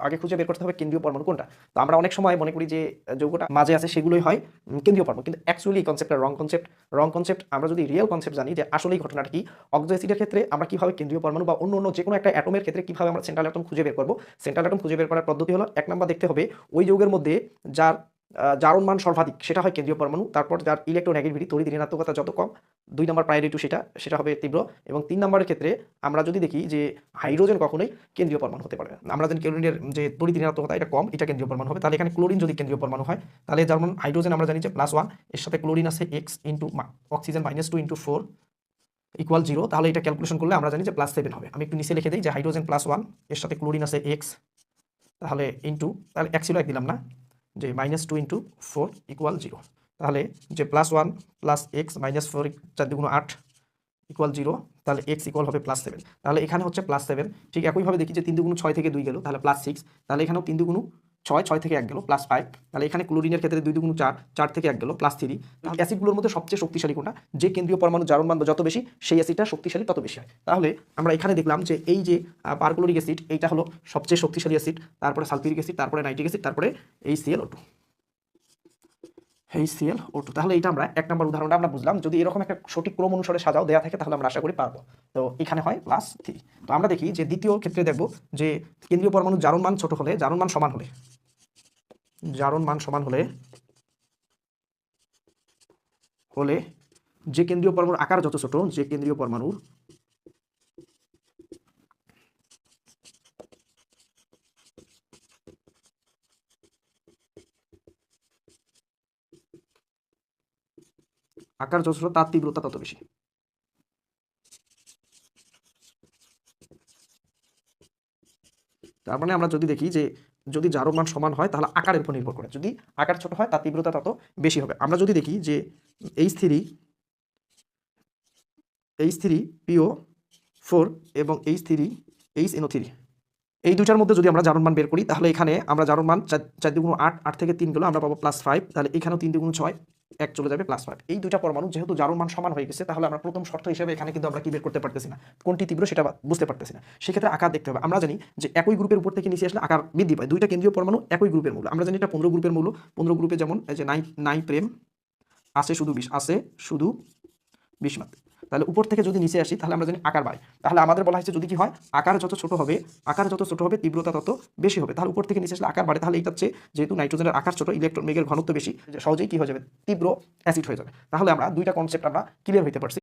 আগে খুঁজে বের করতে হবে কেন্দ্রীয় পরমাণু কোনটা। তো আমরা অনেক সময় মনে করি যে যৌগটা মাঝে আছে সেগুলোই হয় কেন্দ্রীয় পরমাণু, কিন্তু অ্যাকচুয়ালি এই কনসেপ্টটা রং কনসেপ্ট। আমরা যদি রিয়েল কনসেপ্ট জানি যে আসলে এই ঘটনাটা কি, অক্সো অ্যাসিডের ক্ষেত্রে আমরা কিভাবে কেন্দ্রীয় পরমাণু বা অন্য যে কোনো একটা অ্যাটমের ক্ষেত্রে কিভাবে আমরা সেন্ট্রাল অ্যাটম খুঁজে বের করবো। সেন্ট্রাল অ্যাটম খুঁজে বের করার পদ্ধতি হলো, এক নাম্বার দেখতে হবে ওই যৌগের মধ্যে যার জারণ মান সর্বাধিক সেটা হয় কেন্দ্রীয় পরমাণু, তারপর যার ইলেকট্রোনেগেটিভিটি তড়িৎ ঋণাত্মকতা যত কম 2 নম্বর প্রায়োরিটি সেটা হবে তীব্র, এবং 3 নম্বরের ক্ষেত্রে আমরা যদি দেখি যে হাইড্রোজেন কখনোই কেন্দ্রীয় পরমাণু হতে পারে না। আমরা জানি ক্লোরিনের যে তড়িৎ ঋণাত্মকতা এটা কম, এটা কেন্দ্রীয় পরমাণু হবে। তাহলে এখানে ক্লোরিন যদি কেন্দ্রীয় পরমাণু হয় তাহলে যেমন হাইড্রোজেন আমরা জানি যে +1, এর সাথে ক্লোরিন আছে x into oxygen -2 into 4 equal 0, তাহলে এটা ক্যালকুলেশন করলে আমরা জানি যে +7 হবে। আমি একটু নিচে লিখে দিই যে হাইড্রোজেন +1 এর সাথে ক্লোরিন আছে x, তাহলে ইন্টু, তাহলে x ছিল 1 দিলাম না, যে -2 ইন্টু 4 ইকুয়াল 0, তাহলে যে +1 + x -4 4 দুগুণ 8 ইকুয়াল 0, তাহলে x ইকুয়াল হবে +7। তাহলে এখানে হচ্ছে +7। ঠিক একইভাবে দেখি যে 3 দুগুণ 6 থেকে 2 গেল, তাহলে +6, তাহলে এখানেও 3 দুগুণ 6, 6 থেকে 1 গেল +5, তাহলে এখানে ক্লোরিনের ক্ষেত্রে 2 দুগুণ 4, 4 থেকে 1 গেল +3। তাহলে অ্যাসিডগুলোর মধ্যে সবচেয়ে শক্তিশালী কোনটা, যে কেন্দ্রীয় পরমাণু জারণ মান যত বেশি সেই অ্যাসিডটা শক্তিশালী তত বেশি হয়। তাহলে আমরা এখানে দেখলাম যে এই যে পারক্লোরিক অ্যাসিড এইটা হলো সবচেয়ে শক্তিশালী অ্যাসিড, তারপরে সালফিউরিক অ্যাসিড, তারপরে নাইট্রিক অ্যাসিড, তারপরে HClO2। HClO2, তাহলে এটা আমরা 1 নম্বর উদাহরণটা আমরা বুঝলাম। যদি এরকম একটা সঠিক ক্রম অনুসারে সাজাও দেয়া থাকে তাহলে আমরা আশা করি পারবো। তো এখানে হয় +3। তো আমরা দেখি যে দ্বিতীয় ক্ষেত্রে দেখব যে কেন্দ্রীয় পরমাণু জারণ মান ছোট হলে, জারণ মান সমান হলে যে কেন্দ্রীয় পরমাণুর আকার যত ছোট, যে কেন্দ্রীয় পরমাণুর আকার যত ছোট তার তীব্রতা তত বেশি। তার মানে আমরা যদি দেখি যে যদি জারণ মান সমান হয় তাহলে আকারের উপর নির্ভর করে, যদি আকার ছোট হয় তার তীব্রতা তত বেশি হবে। আমরা যদি দেখি যে H3PO4 এবং HNO3 এই দুটার মধ্যে যদি আমরা জারণ মান বের করি তাহলে এখানে আমরা জারণ মান 4 দুগুণ 8, 8 থেকে 3 গেল, আমরা পাবো +5, তাহলে এখানেও 3 দুগুণ 6, 1 চলে যাবে +5। এই দুইটা পরমাণু যেহেতু জারণ মান সমান হয়ে গেছে, তাহলে আমরা প্রথম শর্ত হিসেবে এখানে কিন্তু আমরা কি বের করতে পারতেছি না, কোনটি তীব্র সেটা বুঝতে পারতেছি না। সেক্ষেত্রে আকার দেখতে হবে। আমরা জানি যে একই গ্রুপের উপর থেকে নিচে আসলে আকার বৃদ্ধি পায়। দুইটা কেন্দ্রীয় পরমাণু একই গ্রুপের মৌল, আমরা জানি এটা 15 গ্রুপের মৌল। 15 গ্রুপে যেমন এই যে নাই প্রেম আছে শুধু 20 মাত্র। তাহলে উপর থেকে যদি নিচে আসি তাহলে আমরা জানি আকার বাড়ে। তাহলে আমাদের বলা হয়েছে যদি কি হয়, আকার যত ছোট হবে তীব্রতা তত বেশি হবে। তাহলে উপর থেকে নিচে আসলে আকার বাড়ে, তাহলে এটা হচ্ছে যেহেতু নাইট্রোজেনের আকার ছোট, ইলেকট্রন বেগের ঘনত্ব বেশি, সহজেই কি হয়ে যাবে, তীব্র অ্যাসিড হয়ে যাবে। তাহলে আমরা দুইটা কনসেপ্ট আমরা ক্লিয়ার হইতে পারছি।